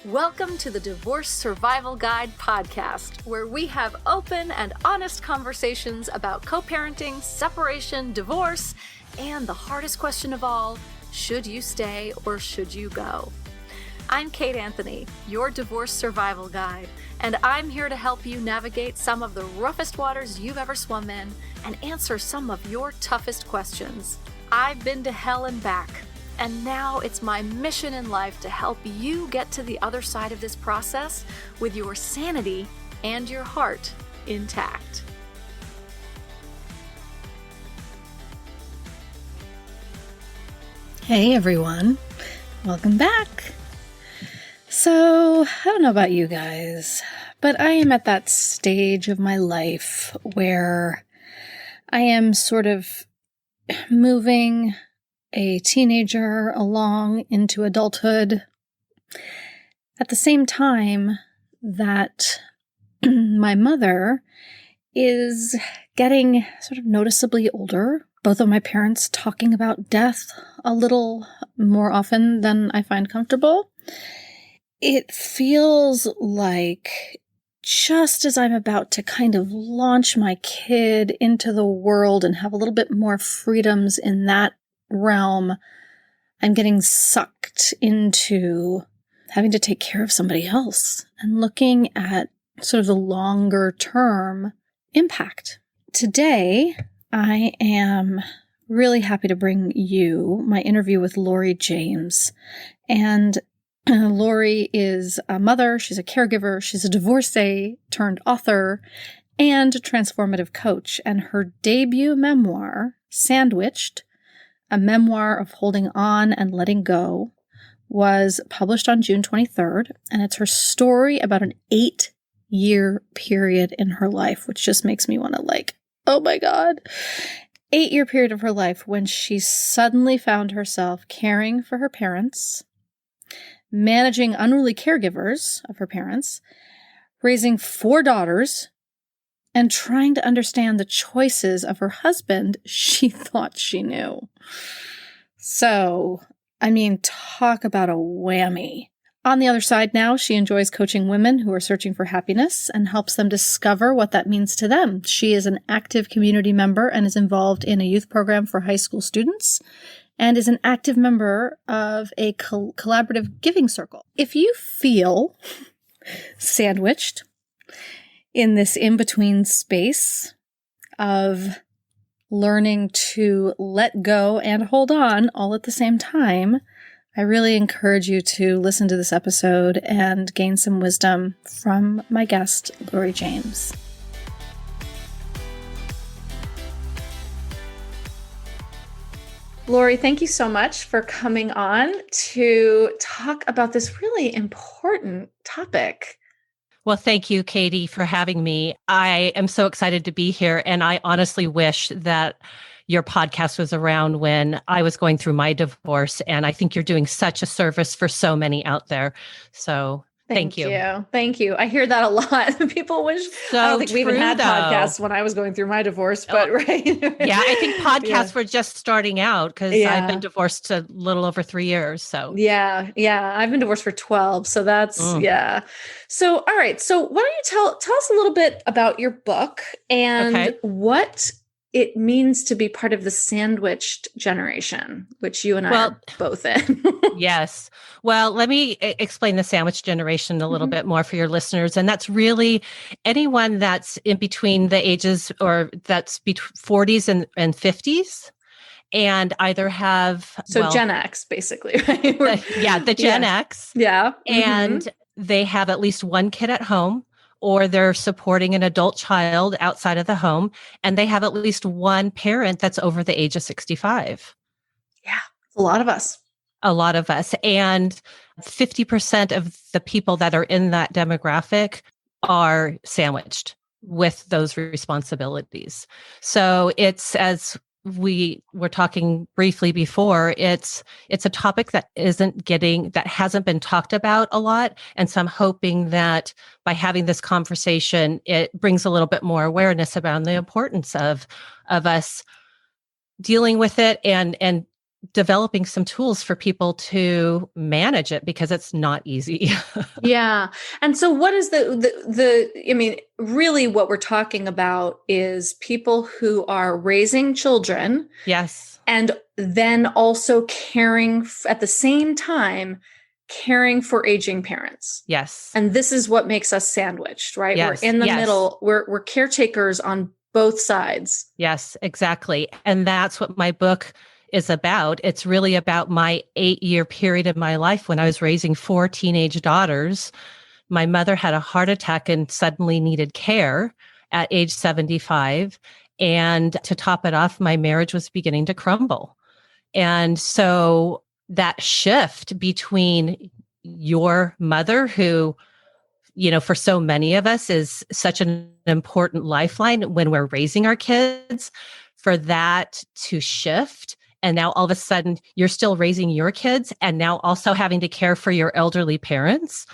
Welcome to the Divorce Survival Guide podcast, where we have open and honest conversations about co-parenting, separation, divorce, and the hardest question of all, should you stay or should you go? I'm Kate Anthony, your divorce survival guide, and I'm here to help you navigate some of the roughest waters you've ever swum in and answer some of your toughest questions. I've been to hell and back, and now it's my mission in life to help you get to the other side of this process with your sanity and your heart intact. Hey everyone, welcome back. So, I don't know about you guys, but I am at that stage of my life where I am sort of moving a teenager along into adulthood at the same time that my mother is getting sort of noticeably older. Both of my parents talking about death a little more often than I find comfortable. It feels like just as I'm about to kind of launch my kid into the world and have a little bit more freedoms in that realm, I'm getting sucked into having to take care of somebody else and looking at sort of the longer term impact. Today, I am really happy to bring you my interview with Laurie James. And Laurie is a mother, she's a caregiver, she's a divorcee turned author, and a transformative coach. And her debut memoir, Sandwiched, a memoir of holding on and letting go, was published on June 23rd. And it's her story about an 8-year period in her life, which just makes me want to oh my God. 8-year period of her life when she suddenly found herself caring for her parents, managing unruly caregivers of her parents, raising 4 daughters, and trying to understand the choices of her husband she thought she knew. So, talk about a whammy. On the other side now, she enjoys coaching women who are searching for happiness and helps them discover what that means to them. She is an active community member and is involved in a youth program for high school students and is an active member of a collaborative giving circle. If you feel sandwiched in this in-between space of learning to let go and hold on all at the same time, I really encourage you to listen to this episode and gain some wisdom from my guest, Laurie James. Laurie, thank you so much for coming on to talk about this really important topic. Well, thank you, Katie, for having me. I am so excited to be here, and I honestly wish that your podcast was around when I was going through my divorce, and I think you're doing such a service for so many out there. So thank you. Thank you. I hear that a lot. People wish, I don't think we even had podcasts when I was going through my divorce, but right. Yeah, I think podcasts were just starting out because I've been divorced a little over 3 years. So yeah. I've been divorced for 12. So that's, So, all right. So why don't you tell us a little bit about your book and what it means to be part of the sandwiched generation, which you and I are both in. Yes. Well, let me explain the sandwich generation a little bit more for your listeners. And that's really anyone that's in between the ages or that's between 40s and 50s and either have... So Gen X, basically, right? The Gen X. Yeah. And they have at least one kid at home, or they're supporting an adult child outside of the home, and they have at least one parent that's over the age of 65. Yeah, a lot of us. A lot of us. And 50% of the people that are in that demographic are sandwiched with those responsibilities. So it's, as we were talking briefly before, it's a topic that hasn't been talked about a lot. And so I'm hoping that by having this conversation, it brings a little bit more awareness about the importance of us dealing with it and developing some tools for people to manage it because it's not easy. Yeah. And so what is I mean, really what we're talking about is people who are raising children. Yes. And then also at the same time, caring for aging parents. Yes. And this is what makes us sandwiched, right? Yes. We're in the Yes. middle. We're caretakers on both sides. Yes, exactly. And that's what my book is about. It's really about my 8-year period of my life when I was raising 4 teenage daughters. My mother had a heart attack and suddenly needed care at age 75. And to top it off, my marriage was beginning to crumble. And so that shift between your mother, who, for so many of us is such an important lifeline when we're raising our kids, for that to shift. And now all of a sudden you're still raising your kids and now also having to care for your elderly parents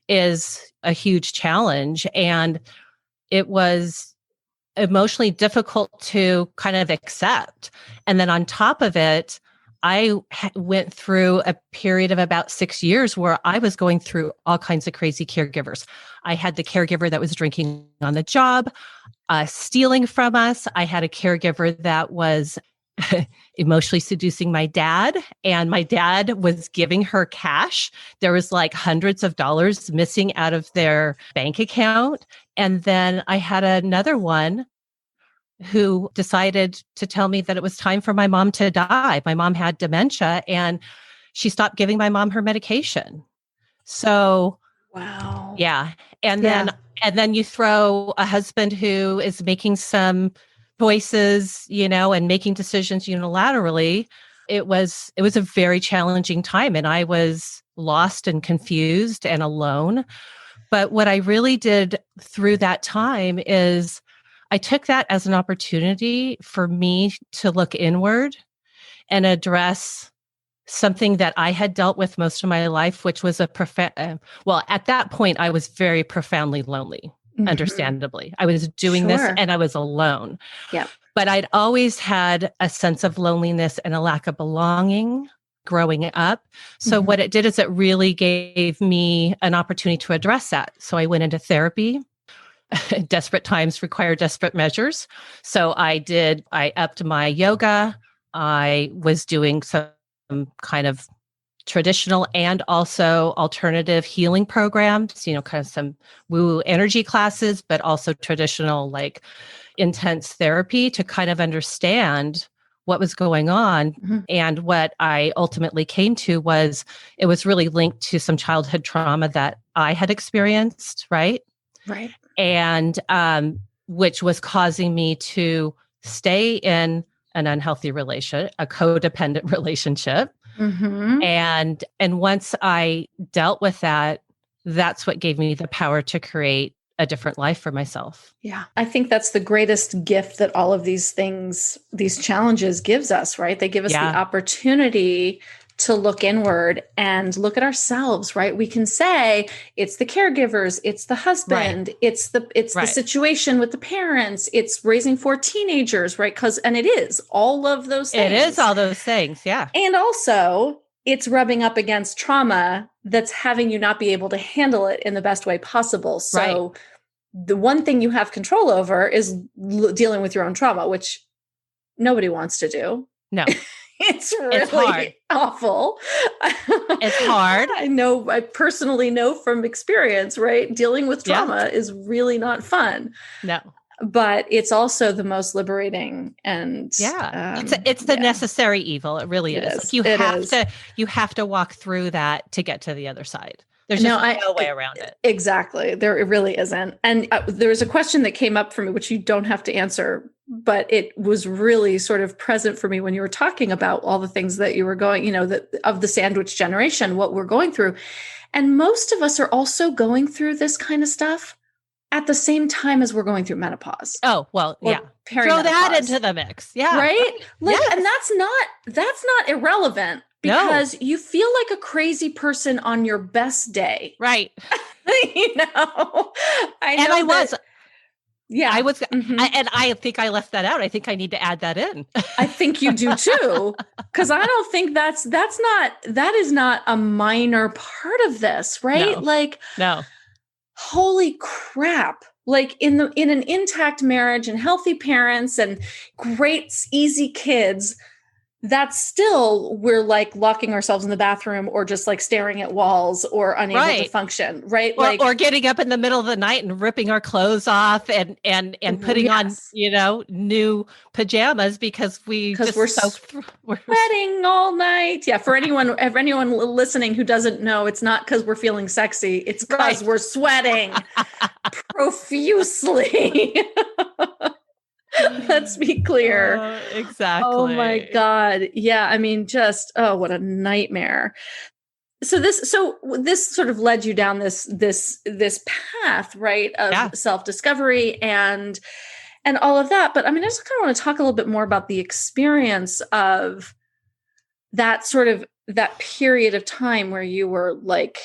is a huge challenge. And it was emotionally difficult to kind of accept. And then on top of it, I went through a period of about 6 years where I was going through all kinds of crazy caregivers. I had the caregiver that was drinking on the job, stealing from us. I had a caregiver that was emotionally seducing my dad, and my dad was giving her cash. There was like hundreds of dollars missing out of their bank account. And then I had another one who decided to tell me that it was time for my mom to die. My mom had dementia and she stopped giving my mom her medication. So, wow. Yeah. And then you throw a husband who is making some choices, and making decisions unilaterally. It was a very challenging time, and I was lost and confused and alone. But what I really did through that time is I took that as an opportunity for me to look inward and address something that I had dealt with most of my life, which was at that point, I was very profoundly lonely, understandably. I was doing this and I was alone. Yeah. But I'd always had a sense of loneliness and a lack of belonging growing up. So what it did is it really gave me an opportunity to address that. So I went into therapy. Desperate times require desperate measures. So I upped my yoga. I was doing some kind of traditional and also alternative healing programs, kind of some woo energy classes, but also traditional, like intense therapy to kind of understand what was going on. And what I ultimately came to was it was really linked to some childhood trauma that I had experienced, right? Right. And which was causing me to stay in an unhealthy a codependent relationship. And once I dealt with that, that's what gave me the power to create a different life for myself. Yeah. I think that's the greatest gift that all of these challenges gives us, right? They give us the opportunity to look inward and look at ourselves, right? We can say it's the caregivers, it's the husband, it's the situation with the parents, it's raising 4 teenagers, right? And it is all of those things. It is all those things, yeah. And also it's rubbing up against trauma that's having you not be able to handle it in the best way possible. So the one thing you have control over is dealing with your own trauma, which nobody wants to do. No. It's really awful. It's hard. I personally know from experience, right? Dealing with trauma is really not fun. No. But it's also the most liberating and it's the necessary evil. It really is. Like you have to walk through that to get to the other side. There's just no way around it. Exactly. It really isn't. And there was a question that came up for me, which you don't have to answer, but it was really sort of present for me when you were talking about all the things that you were going, of the sandwich generation, what we're going through. And most of us are also going through this kind of stuff at the same time as we're going through menopause. Oh, well, yeah. Throw that into the mix. Yeah. Right? And that's not irrelevant. Because you feel like a crazy person on your best day. Right. I know. I was. Yeah. I was, and I think I left that out. I think I need to add that in. I think you do too. Cause I don't think that is not a minor part of this, right? No. Like, No. holy crap. Like in an intact marriage and healthy parents and great, easy kids, that's still, we're like locking ourselves in the bathroom or just like staring at walls or unable to function, right? Or getting up in the middle of the night and ripping our clothes off and putting on, new pajamas because we're sweating all night. Yeah. For anyone listening who doesn't know, it's not because we're feeling sexy. It's because we're sweating profusely. Let's be clear. Exactly. Oh my God. Yeah. I mean, what a nightmare. So this sort of led you down this path, right, of self-discovery and all of that. But I mean, I just kind of want to talk a little bit more about the experience of that that period of time where you were like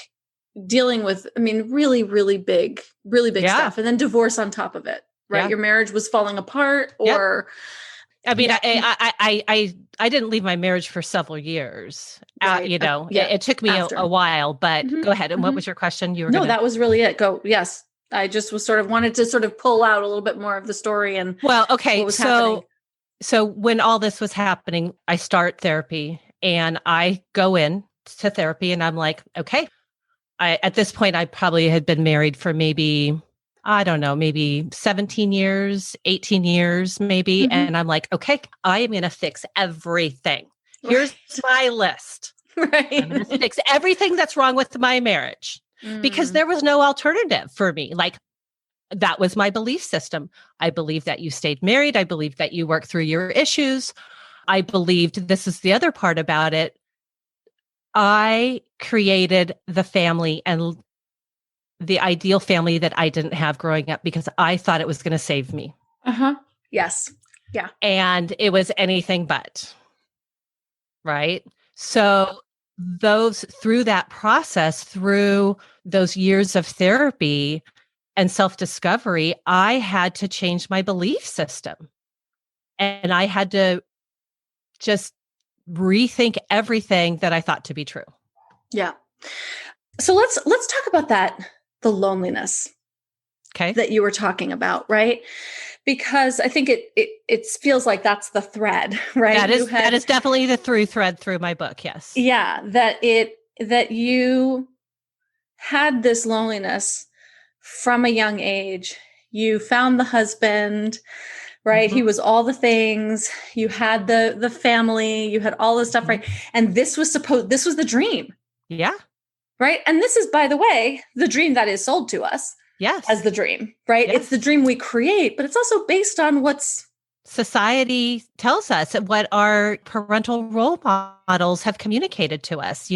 dealing with, I mean, really, really big stuff, and then divorce on top of it. Right. Yeah. Your marriage was falling apart or. I mean, I didn't leave my marriage for several years. Right. It took me a while, but go ahead. And what was your question? That was really it. Go. Yes. I just was wanted to pull out a little bit more of the story and what was happening. So when all this was happening, I start therapy and I go in to therapy and I'm like, okay, at this point, I probably had been married for maybe 17 years, 18 years, maybe. And I'm like, okay, I am going to fix everything. Here's my list. Right. I'm going to fix everything that's wrong with my marriage because there was no alternative for me. Like that was my belief system. I believed that you stayed married. I believed that you worked through your issues. I believed, this is the other part about it, I created the family and the ideal family that I didn't have growing up because I thought it was going to save me. Yes. Yeah. And it was anything but. Right. So through that process, through those years of therapy and self-discovery, I had to change my belief system. And I had to just rethink everything that I thought to be true. Yeah. So let's talk about that. The loneliness that you were talking about, right? Because I think it feels like that's the thread, right? That is definitely the through thread through my book. Yes. Yeah. That you had this loneliness from a young age. You found the husband, right? He was all the things. You had the family, you had all this stuff, right? And this was the dream. Yeah. Right. And this is, by the way, the dream that is sold to us as the dream, right? Yes. It's the dream we create, but it's also based on what's society tells us, what our parental role models have communicated to us.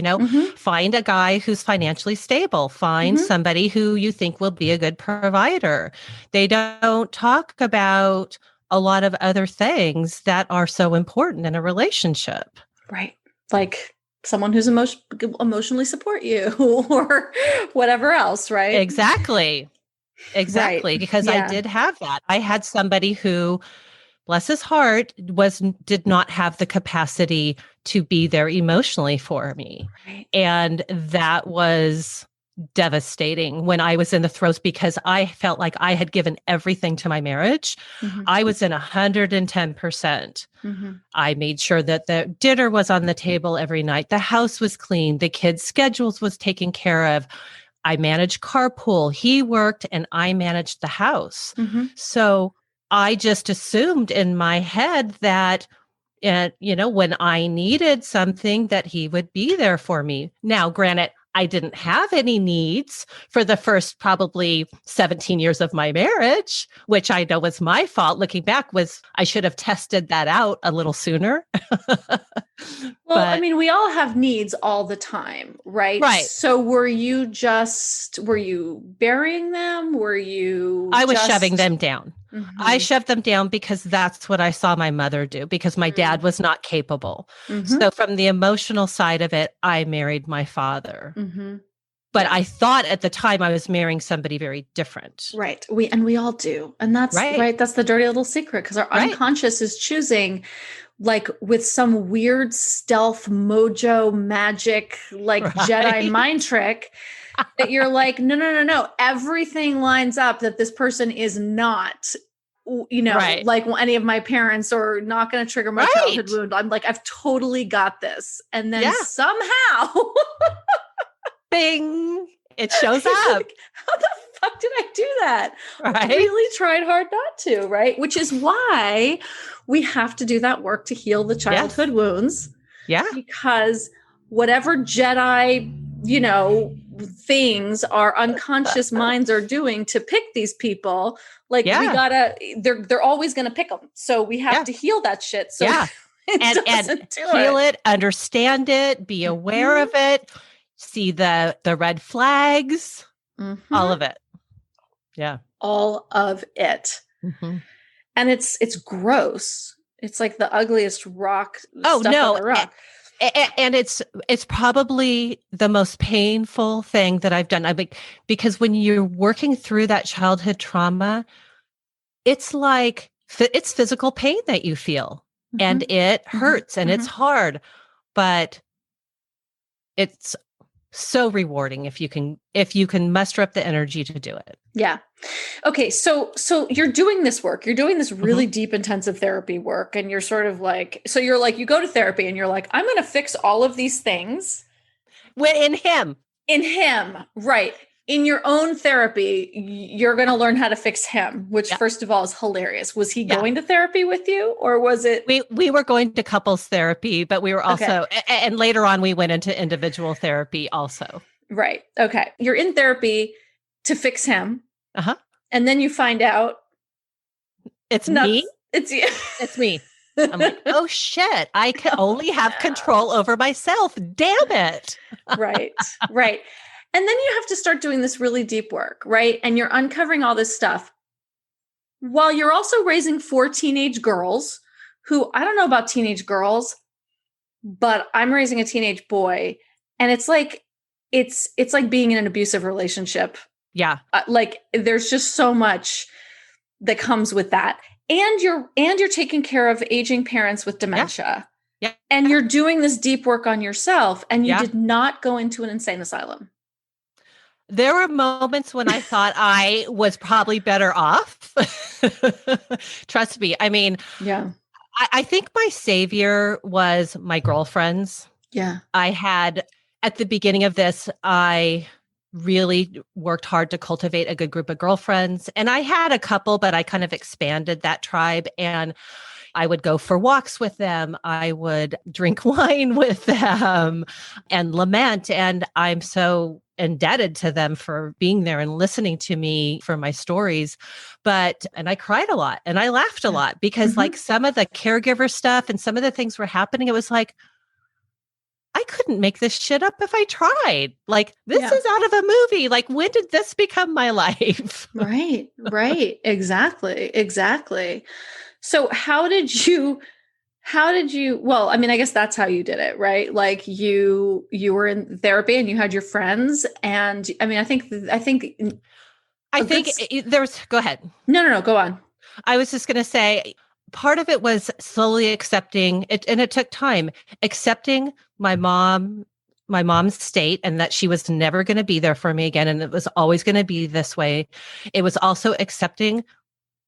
Find a guy who's financially stable, find somebody who you think will be a good provider. They don't talk about a lot of other things that are so important in a relationship. Right. Like someone who's emotionally support you or whatever else, right? Exactly. Right. Because I did have that. I had somebody who, bless his heart, did not have the capacity to be there emotionally for me. Right. And that was devastating when I was in the throes because I felt like I had given everything to my marriage. I was in 110%. I made sure that the dinner was on the table every night. The house was clean. The kids' schedules was taken care of. I managed carpool. He worked and I managed the house. So I just assumed in my head that, when I needed something, that he would be there for me. Now, granted, I didn't have any needs for the first probably 17 years of my marriage, which I know was my fault. Looking back, I should have tested that out a little sooner. I mean, we all have needs all the time, right? Right. So were you burying them? I was shoving them down. I shoved them down because that's what I saw my mother do, because my dad was not capable. So from the emotional side of it, I married my father. But I thought at the time I was marrying somebody very different. Right. We all do. And that's right. That's the dirty little secret, because our unconscious is choosing, like, with some weird stealth mojo magic, like Jedi mind trick, that you're like, no. Everything lines up that this person is not, like any of my parents, or not going to trigger my childhood wound. I'm like, I've totally got this. And then somehow bing, it shows up. Like, how the fuck did I do that? I really tried hard not to, right? Which is why we have to do that work to heal the childhood wounds. Yeah. Because whatever Jedi, things our unconscious minds are doing to pick these people, like we gotta, they're always going to pick them. So we have to heal that shit. So and heal it, understand it, be aware of it. See the red flags, all of it. Yeah. All of it. Mm-hmm. And it's gross. It's like the ugliest rock. Oh, stuff no. on the rock. And it's probably the most painful thing that I've done. I mean, because when you're working through that childhood trauma, it's like, it's physical pain that you feel, and it hurts and it's hard, but it's so rewarding if you can muster up the energy to do it. Yeah. Okay. So you're doing this work, you're doing this really deep, intensive therapy work. And you're sort of like, so you're like, you go to therapy and you're like, I'm going to fix all of these things. In him. Right. In your own therapy, you're going to learn how to fix him, which first of all is hilarious. Was he going to therapy with you, or was it? We were going to couples therapy, but we were also, and later on we went into individual therapy also. Right. Okay. You're in therapy to fix him. And then you find out it's me. It's you. It's me. I'm like, oh shit, I can only have control over myself. Damn it. Right. And then you have to start doing this really deep work, right? And you're uncovering all this stuff while you're also raising 4 teenage girls who, I don't know about teenage girls, but I'm raising a teenage boy. And it's like being in an abusive relationship. Yeah. Like there's just so much that comes with that. And you're taking care of aging parents with dementia. Yeah. And you're doing this deep work on yourself, and you did not go into an insane asylum. There were moments when I thought I was probably better off. Trust me. I mean, I think my savior was my girlfriends. Yeah. I had, at the beginning of this, I really worked hard to cultivate a good group of girlfriends. And I had a couple, but I kind of expanded that tribe, and I would go for walks with them. I would drink wine with them and lament. And I'm so indebted to them for being there and listening to me for my stories. And I cried a lot and I laughed a lot because like some of the caregiver stuff and some of the things were happening. It was like, I couldn't make this shit up if I tried. Like, this is out of a movie. Like, when did this become my life? Right. Exactly. So how did you, well, I mean, I guess that's how you did it, right? Like you were in therapy and you had your friends. And I mean, I think there's, go ahead. No, go on. I was just going to say, part of it was slowly accepting it. And it took time, accepting my mom's state, and that she was never going to be there for me again. And it was always going to be this way. It was also accepting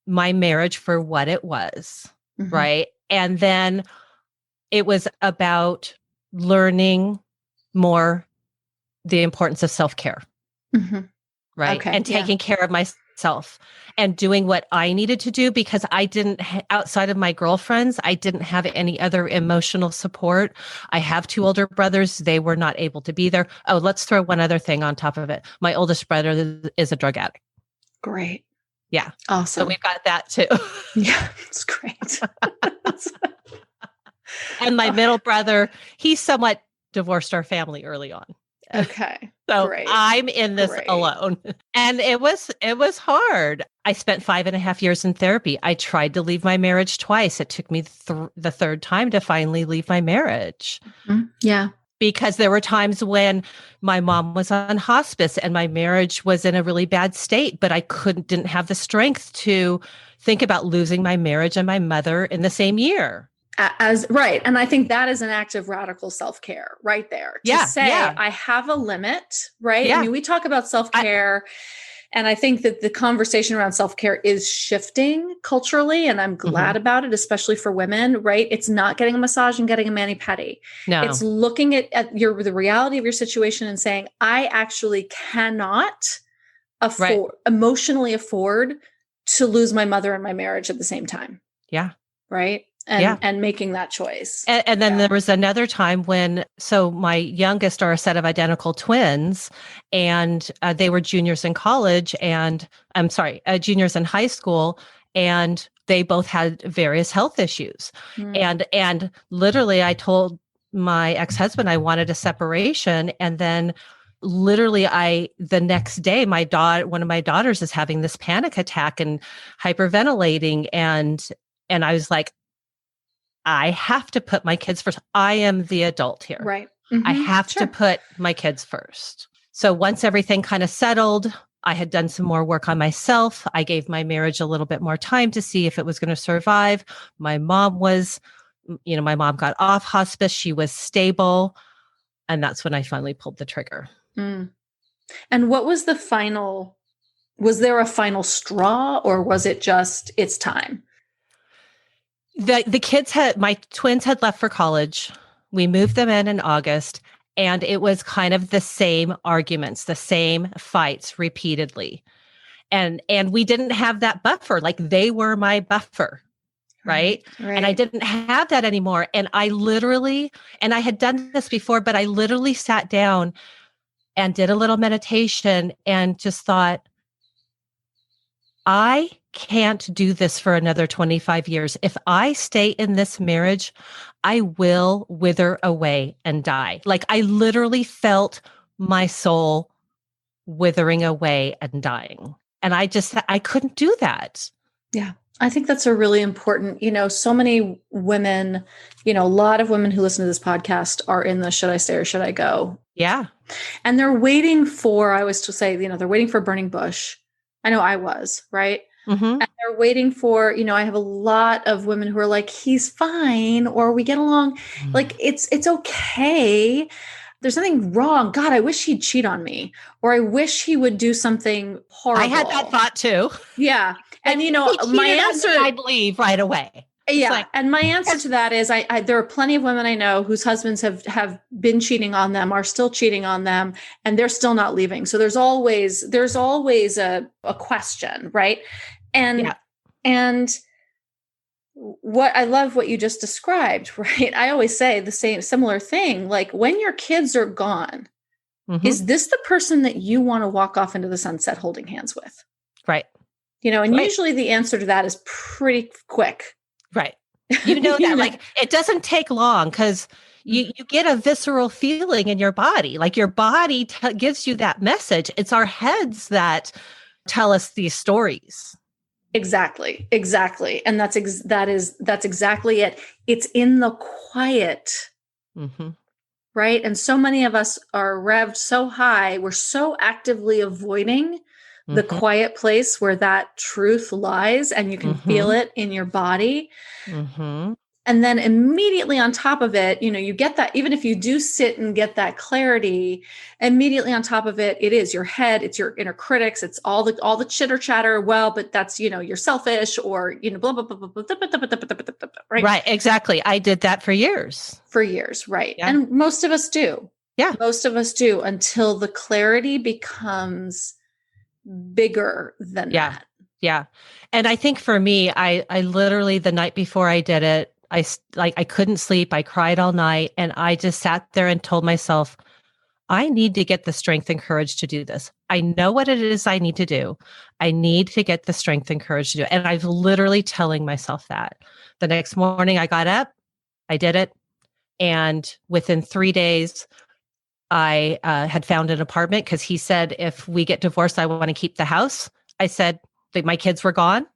my marriage for what it was. Right. And then it was about learning more the importance of self-care. Right. Okay, and taking care of myself and doing what I needed to do, because I didn't, outside of my girlfriends, I didn't have any other emotional support. I have 2 older brothers. They were not able to be there. Oh, let's throw one other thing on top of it. My oldest brother is a drug addict. Great. Yeah. Awesome. So we've got that too. Yeah, it's great. And my middle brother, he somewhat divorced our family early on. Okay. So great. I'm in this alone. And it was hard. I spent 5.5 years in therapy. I tried to leave my marriage twice. It took me the third time to finally leave my marriage. Yeah. because there were times when my mom was on hospice and my marriage was in a really bad state, but I didn't have the strength to think about losing my marriage and my mother in the same year. As right. And I think that is an act of radical self-care right there. To say, I have a limit, right? Yeah. I mean, we talk about self-care, and I think that the conversation around self-care is shifting culturally, and I'm glad about it, especially for women, right? It's not getting a massage and getting a mani-pedi. No. It's looking at the reality of your situation and saying, I actually cannot emotionally afford to lose my mother and my marriage at the same time. Yeah. Right. And making that choice. And then there was another time when, so my youngest are a set of identical twins, and they were juniors in college and juniors in high school, and they both had various health issues. And literally I told my ex-husband I wanted a separation. And then literally the next day, one of my daughters is having this panic attack and hyperventilating. And I was like, I have to put my kids first. I am the adult here. Right. I have to put my kids first. So once everything kind of settled, I had done some more work on myself. I gave my marriage a little bit more time to see if it was going to survive. My mom got off hospice. She was stable. And that's when I finally pulled the trigger. And what was was there a final straw, or was it just, it's time? The kids my twins had left for college. We moved them in August, and it was kind of the same arguments, the same fights repeatedly. And we didn't have that buffer. Like, they were my buffer. Right. And I didn't have that anymore. And I had done this before, but I literally sat down and did a little meditation and just thought, I can't do this for another 25 years. If I stay in this marriage, I will wither away and die. Like, I literally felt my soul withering away and dying. And I couldn't do that. Yeah. I think that's a really important, so many women, a lot of women who listen to this podcast are in the should I stay or should I go? Yeah. And they're waiting for, I was to say, they're waiting for a burning bush. I know I was, right? And they're waiting for, I have a lot of women who are like, he's fine, or we get along. Like, it's okay. There's nothing wrong. God, I wish he'd cheat on me, or I wish he would do something horrible. I had that thought too. Yeah. And my answer, I'd leave right away. Yeah. And my answer to that is there are plenty of women I know whose husbands have been cheating on them, are still cheating on them, and they're still not leaving. So there's always a question, right? And what I love what you just described, right? I always say the similar thing. Like, when your kids are gone, is this the person that you want to walk off into the sunset holding hands with? Right. And usually the answer to that is pretty quick. Right. That like, it doesn't take long, because you get a visceral feeling in your body. Like, your body gives you that message. It's our heads that tell us these stories. Exactly. And that's exactly it. It's in the quiet, right? And so many of us are revved so high. We're so actively avoiding the quiet place where that truth lies, and you can feel it in your body. And then immediately on top of it, you get that, even if you do sit and get that clarity, immediately on top of it, it is your head, it's your inner critics, it's all the chitter chatter. Well, but that's, you're selfish, or, blah, blah, blah, blah, blah, blah, blah, blah, blah, right? Right. Exactly. I did that for years. Right. Yeah. And most of us do. Yeah. Most of us do, until the clarity becomes bigger than that. Yeah. And I think for me, I literally, the night before I did it, I couldn't sleep. I cried all night, and I just sat there and told myself, I need to get the strength and courage to do this. I know what it is I need to do. I need to get the strength and courage to do it. And I was literally telling myself that. The next morning I got up, I did it. And within 3 days, I had found an apartment, because he said, if we get divorced, I want to keep the house. I said that my kids were gone.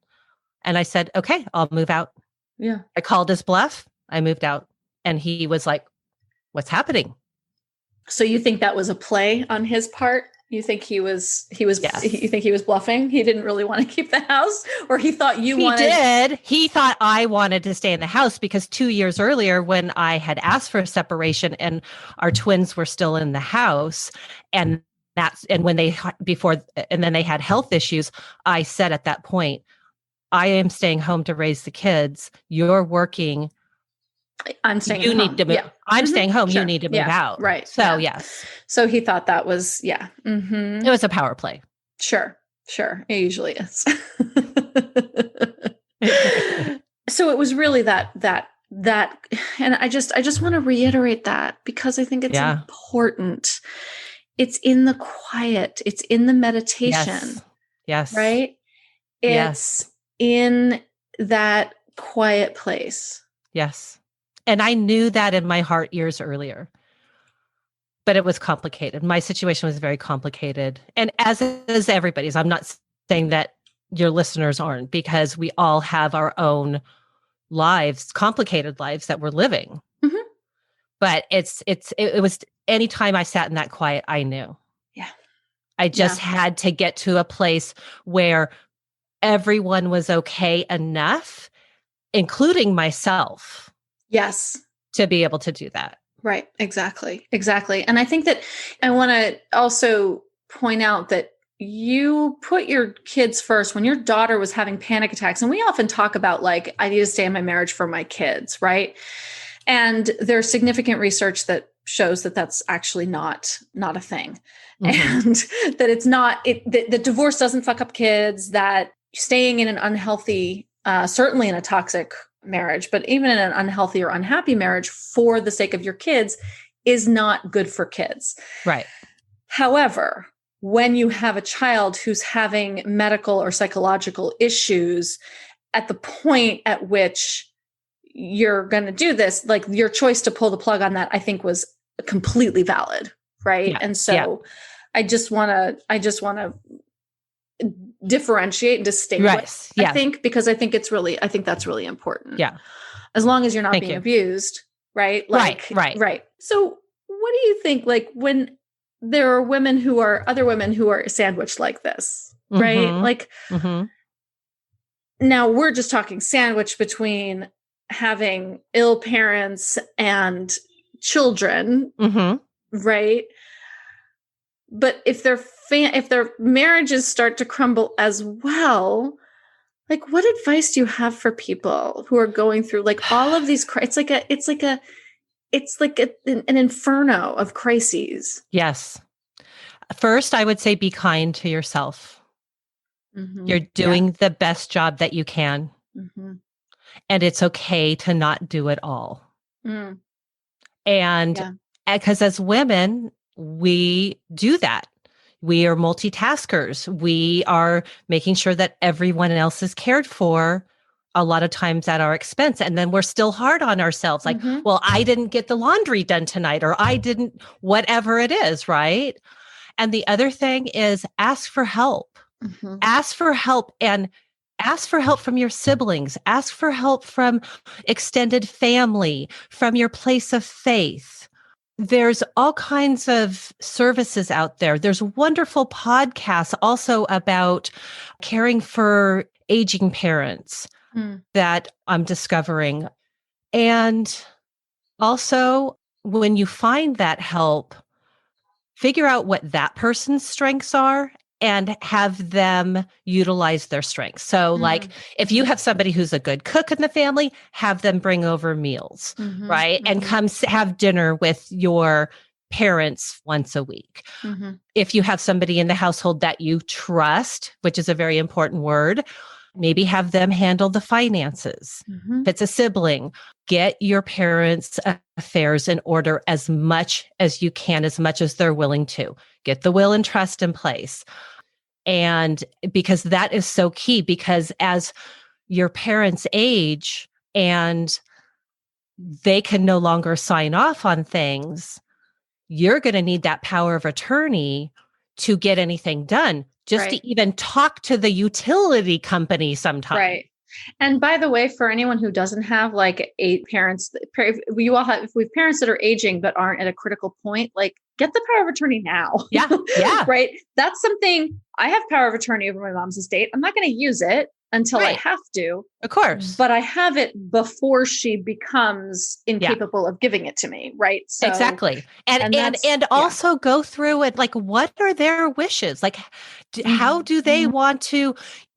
And I said, okay, I'll move out. Yeah. I called his bluff. I moved out, and he was like, what's happening? So you think that was a play on his part? You think Yes. you think he was bluffing? He didn't really want to keep the house, or he thought you wanted. He did. He thought I wanted to stay in the house because 2 years earlier, when I had asked for a separation and our twins were still in the house, and when they before and then they had health issues, I said at that point, I am staying home to raise the kids. You're working. I'm staying You home. need to move. Yeah. I'm staying home. Sure. You need to move Yeah. out. Right. So Yeah. yes, So he thought that was, yeah. Mm-hmm. it was a power play. Sure. It usually is. So it was really that, and I just want to reiterate that because I think it's important. It's in the quiet. It's in the meditation. Yes. Right? It's in that quiet place. Yes. And I knew that in my heart years earlier, but it was complicated. My situation was very complicated. And as is everybody's, I'm not saying that your listeners aren't, because we all have our own lives, complicated lives that we're living. Mm-hmm. But it was anytime I sat in that quiet, I knew. Yeah. I just had to get to a place where everyone was okay enough, including myself. Yes. To be able to do that. Right. Exactly. And I think that I want to also point out that you put your kids first when your daughter was having panic attacks. And we often talk about like, I need to stay in my marriage for my kids. Right. And there's significant research that shows that that's actually not a thing. Mm-hmm. And that it's not, that divorce doesn't fuck up kids, that staying in an unhealthy, certainly in a toxic marriage, but even in an unhealthy or unhappy marriage for the sake of your kids is not good for kids. Right. However, when you have a child who's having medical or psychological issues, at the point at which you're going to do this, like your choice to pull the plug on that, I think was completely valid. Right. Yeah. And so I just want to differentiate and distinguish, I think, because I think that's really important. Yeah. As long as you're not being abused. Right. Like, right. So what do you think, like when there are other women who are sandwiched like this, right? Like now we're just talking sandwich between having ill parents and children. Right. But if their marriages start to crumble as well, like what advice do you have for people who are going through like all of these? It's like an inferno of crises. Yes. First, I would say be kind to yourself. You're doing the best job that you can. And it's okay to not do it all. And because as women, we do that. We are multitaskers. We are making sure that everyone else is cared for, a lot of times at our expense. And then we're still hard on ourselves. Like, well, I didn't get the laundry done tonight, or I didn't, whatever it is. Right. And the other thing is ask for help. Ask for help, and ask for help from your siblings. Ask for help from extended family, from your place of faith. There's all kinds of services out there. There's wonderful podcasts also about caring for aging parents that I'm discovering. And also, when you find that help, figure out what that person's strengths are and have them utilize their strengths. So like if you have somebody who's a good cook in the family, have them bring over meals, right? And come have dinner with your parents once a week. If you have somebody in the household that you trust, which is a very important word, maybe have them handle the finances. If it's a sibling, get your parents' affairs in order as much as you can, as much as they're willing to. Get the will and trust in place. And because that is so key, because as your parents age and they can no longer sign off on things, you're going to need that power of attorney to get anything done, just to even talk to the utility company sometimes. Right. And by the way, for anyone who doesn't have like 8 parents, we all have, if we have parents that are aging but aren't at a critical point, like get the power of attorney now. Yeah. Yeah. Right. That's something. I have power of attorney over my mom's estate. I'm not going to use it until I have to. Of course. But I have it before she becomes incapable of giving it to me. Right. So, exactly. And also go through it. Like, what are their wishes? Like, how do they want to?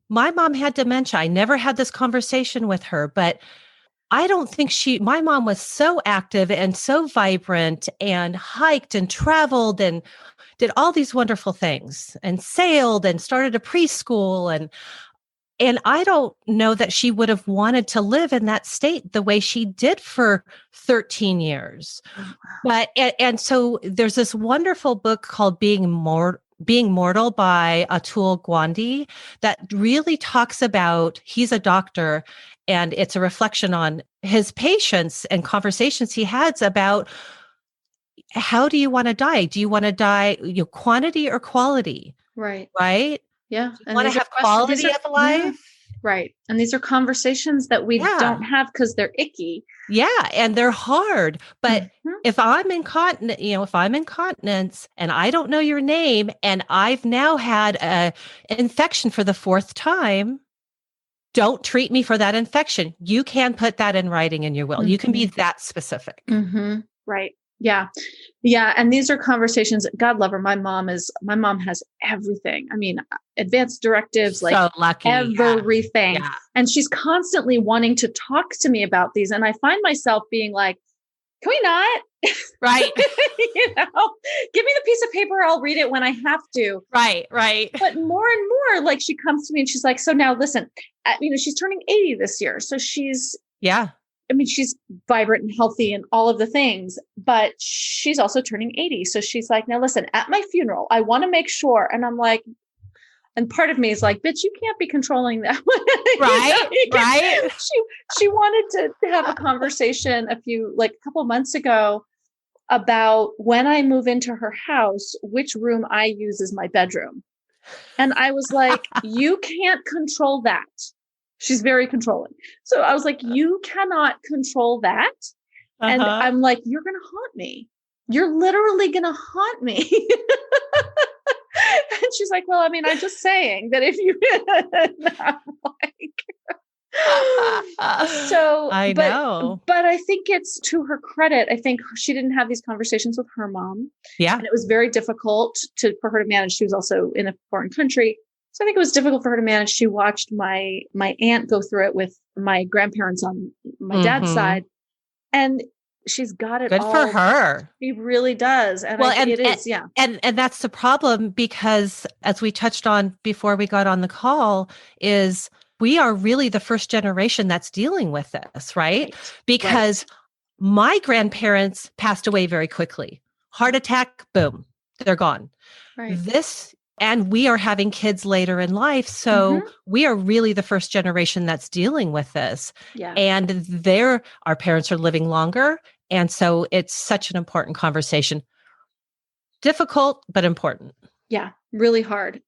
My mom had dementia. I never had this conversation with her, but I don't think my mom was so active and so vibrant and hiked and traveled and did all these wonderful things and sailed and started a preschool. And I don't know that she would have wanted to live in that state the way she did for 13 years. But, and so there's this wonderful book called Being Mortal by Atul Gawande that really talks about, he's a doctor, and it's a reflection on his patients and conversations he has about how do you want to die? Do you want to die, quantity or quality? Right. Right? Yeah. You want to have quality of life? Yeah. Right. And these are conversations that we don't have because they're icky. Yeah. And they're hard. But if I'm incontinent, if I'm incontinence and I don't know your name and I've now had an infection for the 4th time, don't treat me for that infection. You can put that in writing in your will. You can be that specific. Right. Yeah. Yeah. And these are conversations, God love her. My mom has everything. I mean, advanced directives, like so lucky. Everything. Yeah. And she's constantly wanting to talk to me about these. And I find myself being like, can we not? Right. Give me the piece of paper. I'll read it when I have to. Right. Right. But more and more, like she comes to me and she's like, so now listen, she's turning 80 this year. So she's vibrant and healthy and all of the things, but she's also turning 80. So she's like, now listen, at my funeral, I want to make sure. And I'm like, and part of me is like, bitch, you can't be controlling that. Right. Right. She wanted to have a conversation a couple months ago about when I move into her house, which room I use as my bedroom. And I was like, you can't control that. She's very controlling. So I was like, you cannot control that. And I'm like, you're going to haunt me. You're literally going to haunt me. And she's like, well, I'm just saying that if you, so I know, but I think it's to her credit. I think she didn't have these conversations with her mom. Yeah. And it was very difficult for her to manage. She was also in a foreign country. So I think it was difficult for her to manage. She watched my aunt go through it with my grandparents on my dad's side. And she's got it good all. For her. She really does. And it is. Yeah. And that's the problem, because as we touched on before we got on the call, is we are really the first generation that's dealing with this, right? Because my grandparents passed away very quickly. Heart attack, boom, they're gone. Right. And we are having kids later in life. So we are really the first generation that's dealing with this. Yeah. And our parents are living longer. And so it's such an important conversation. Difficult, but important. Yeah, really hard.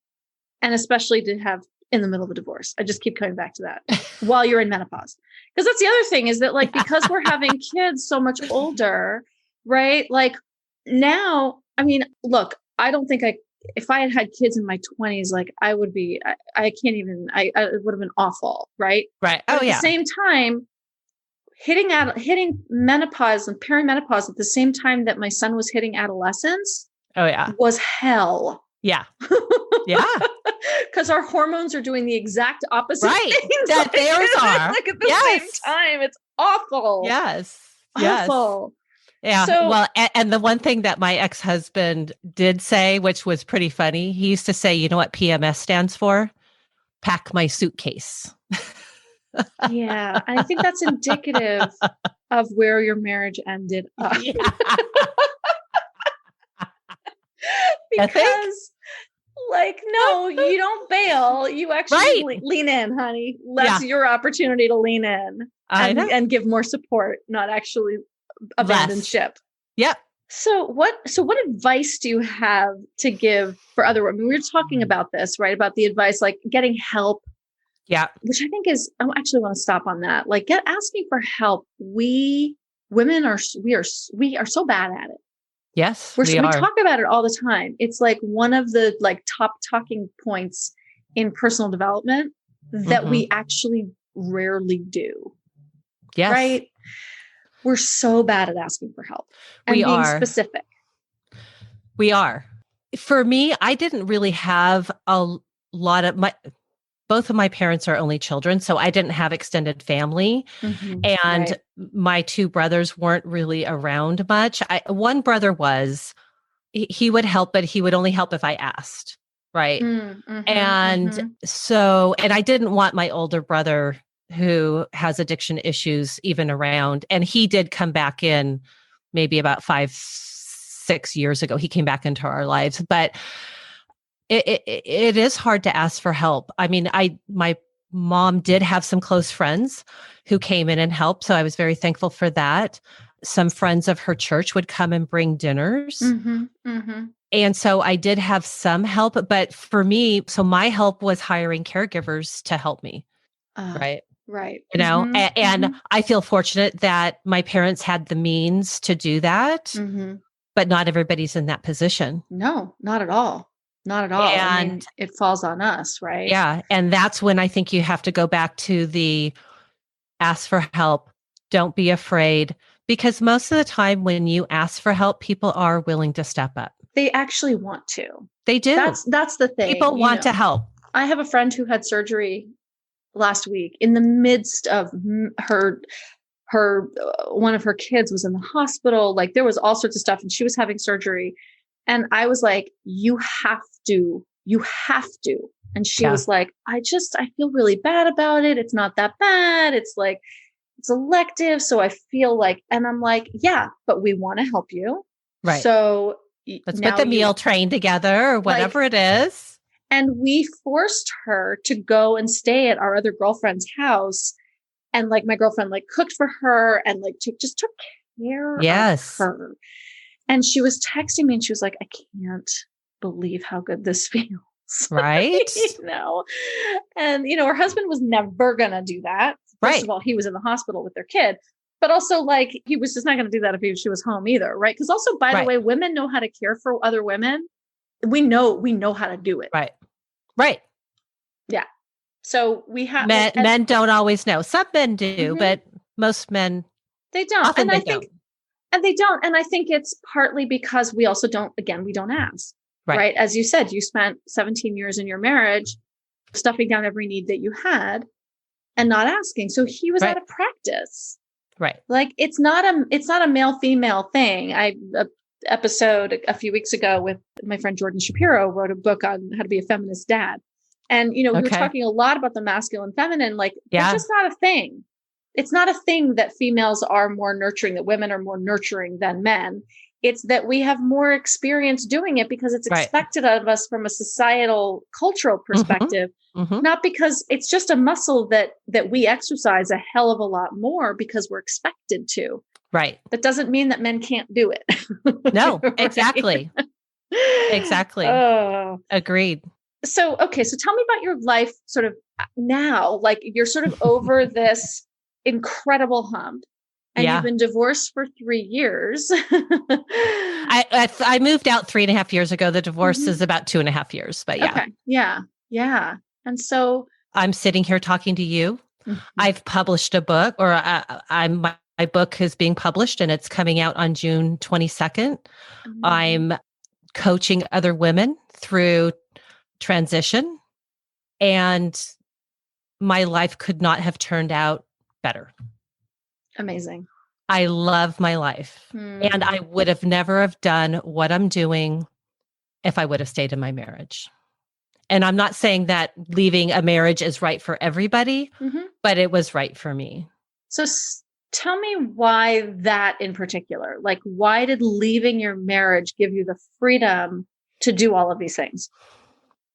And especially to have in the middle of a divorce. I just keep coming back to that while you're in menopause. Because that's the other thing is that because we're having kids so much older, right? Like now, look, I don't think if I had kids in my 20s, I would be, I can't even, it would have been awful. Right. Right. But at the same time, hitting menopause and perimenopause at the same time that my son was hitting adolescence. Oh yeah. Was hell. Yeah. Yeah. Because our hormones are doing the exact opposite. Right. Things. That theirs are. At the same time. It's awful. Yes. Awful. Yeah. So, and the one thing that my ex-husband did say, which was pretty funny, he used to say, you know what PMS stands for? Pack my suitcase. Yeah. I think that's indicative of where your marriage ended up. Yeah. Because no, you don't bail. You actually lean in, honey. That's your opportunity to lean in and give more support, not actually abandon ship. Yep. So what advice do you have to give for other women? We were talking about this, right? About the advice, like getting help Yeah. Which I think is, I actually want to stop on that. Like asking for help. We women we are so bad at it. Yes, We we are. talk about it all the time. It's like one of the like top talking points in personal development that we actually rarely do. Yes. Right? We're so bad at asking for help and We being are. specific. We are. For me, I didn't really have a lot of both of my parents are only children, so I didn't have extended family. And my two brothers weren't really around much. One brother he would help, but he would only help if I asked. Right. So, and I didn't want my older brother who has addiction issues even around. And he did come back in maybe about 5-6 years ago. He came back into our lives, but it is hard to ask for help. I mean, my mom did have some close friends who came in and helped. So I was very thankful for that. Some friends of her church would come and bring dinners. And so I did have some help, but for me, so my help was hiring caregivers to help me. Right. You know, and I feel fortunate that my parents had the means to do that, but not everybody's in that position. No, not at all. Not at all. And, I mean, it falls on us, right? Yeah. And that's when I think you have to go back to the ask for help. Don't be afraid, because most of the time when you ask for help, people are willing to step up. They actually want to. They do. That's the thing. People want to help. I have a friend who had surgery last week in the midst of her one of her kids was in the hospital. Like there was all sorts of stuff and she was having surgery. And I was like, you have to. And she was like, I feel really bad about it. It's not that bad. It's like, it's elective. So I feel like, and I'm like, yeah, but we want to help you. Right. So let's put the meal train together or whatever it is. And we forced her to go and stay at our other girlfriend's house. And like my girlfriend like cooked for her and like just took care of her. And she was texting me and she was like, I can't believe how good this feels. Right. And, her husband was never going to do that. First of all, he was in the hospital with their kid, but also like, he was just not going to do that if she was home either. Right. Because also, by the way, women know how to care for other women. We know how to do it. Right. Yeah. So we have men don't always know. Some men do, but most men they don't. Often And they don't. And I think it's partly because we also don't ask. Right. As you said, you spent 17 years in your marriage stuffing down every need that you had and not asking. So he was out of practice. Right. Like it's not a male female thing. Episode a few weeks ago with my friend Jordan Shapiro wrote a book on how to be a feminist dad. And, we were talking a lot about the masculine, feminine, like it's just not a thing. It's not a thing that females are more nurturing, that women are more nurturing than men. It's that we have more experience doing it because it's expected of us from a societal, cultural perspective, not because it's just a muscle that we exercise a hell of a lot more because we're expected to. Right. That doesn't mean that men can't do it. No, exactly. Exactly. Agreed. So tell me about your life sort of now, like you're sort of over this incredible hump and you've been divorced for 3 years. I moved out 3.5 years ago. The divorce is about 2.5 years, but yeah. Okay. Yeah. And so I'm sitting here talking to you. I've published a book my book is being published and it's coming out on June 22nd. I'm coaching other women through transition, and my life could not have turned out better. Amazing. I love my life, and I would have never have done what I'm doing if I would have stayed in my marriage. And I'm not saying that leaving a marriage is right for everybody, but it was right for me. So tell me why that in particular, like why did leaving your marriage give you the freedom to do all of these things?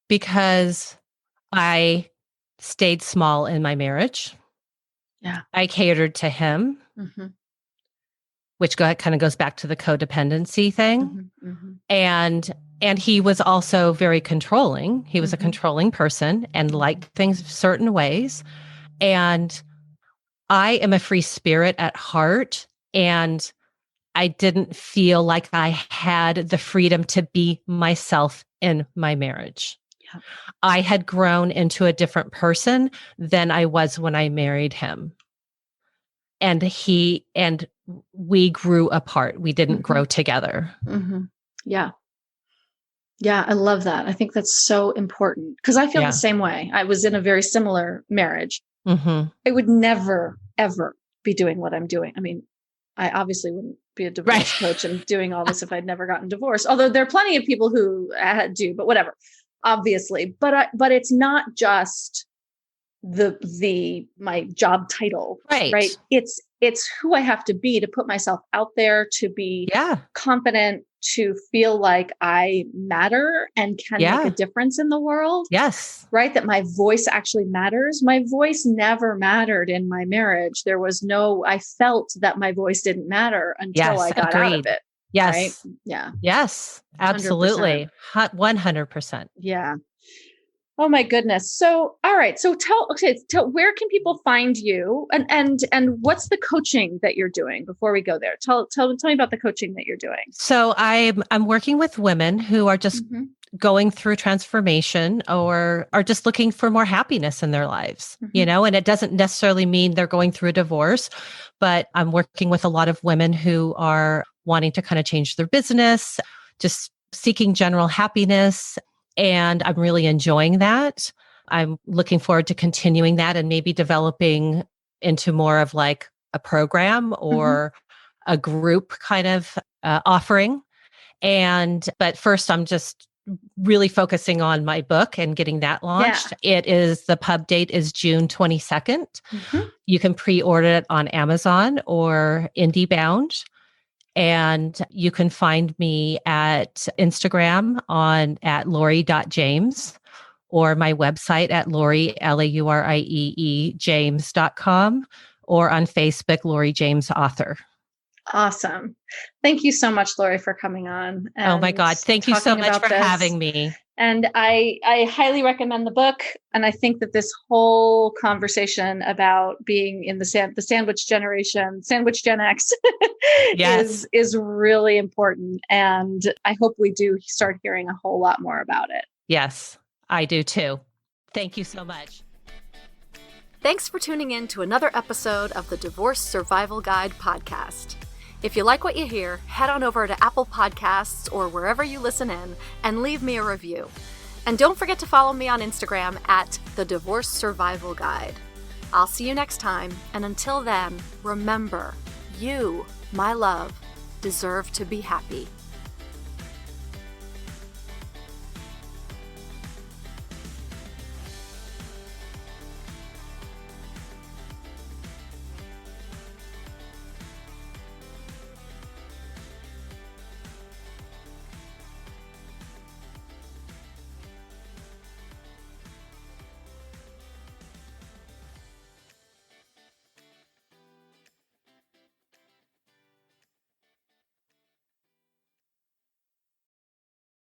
Because I stayed small in my marriage. Yeah. I catered to him, which kind of goes back to the codependency thing. And And he was also very controlling. He was a Mhm. controlling person and liked things certain ways. And I am a free spirit at heart. And I didn't feel like I had the freedom to be myself in my marriage. Yeah. I had grown into a different person than I was when I married him. And we grew apart. We didn't grow together. Mm-hmm. Yeah. Yeah, I love that. I think that's so important because I feel the Yeah. same way. I was in a very similar marriage. Mm-hmm. I would never, ever be doing what I'm doing. I mean, I obviously wouldn't be a divorce coach and doing all this if I'd never gotten divorced. Although there are plenty of people who do, but whatever, obviously. But it's not just my job title, right? It's who I have to be to put myself out there, to be confident, to feel like I matter and can make a difference in the world. Yes. Right. That my voice actually matters. My voice never mattered in my marriage. I felt that my voice didn't matter until I got out of it. Yes. Right? Yeah. Yes, absolutely. 100%. Yeah. Oh my goodness. So, all right. So tell, where can people find you and what's the coaching that you're doing before we go there? Tell me about the coaching that you're doing. So I'm working with women who are just going through transformation or are just looking for more happiness in their lives, and it doesn't necessarily mean they're going through a divorce, but I'm working with a lot of women who are wanting to kind of change their business, just seeking general happiness. And I'm really enjoying that. I'm looking forward to continuing that and maybe developing into more of like a program or a group kind of offering. But first, I'm just really focusing on my book and getting that launched. The pub date is June 22nd. You can pre-order it on Amazon or IndieBound. And you can find me at Instagram at Laurie.James or my website at Laurie, LAURIEE, James.com or on Facebook, Laurie James Author. Awesome. Thank you so much, Laurie, for coming on. Oh my God. Thank you so much for having me. And I highly recommend the book. And I think that this whole conversation about being in the sandwich generation, sandwich Gen X is really important. And I hope we do start hearing a whole lot more about it. Yes, I do too. Thank you so much. Thanks for tuning in to another episode of the Divorce Survival Guide podcast. If you like what you hear, head on over to Apple Podcasts or wherever you listen in and leave me a review. And don't forget to follow me on Instagram at the Divorce Survival Guide. I'll see you next time. And until then, remember, you, my love, deserve to be happy.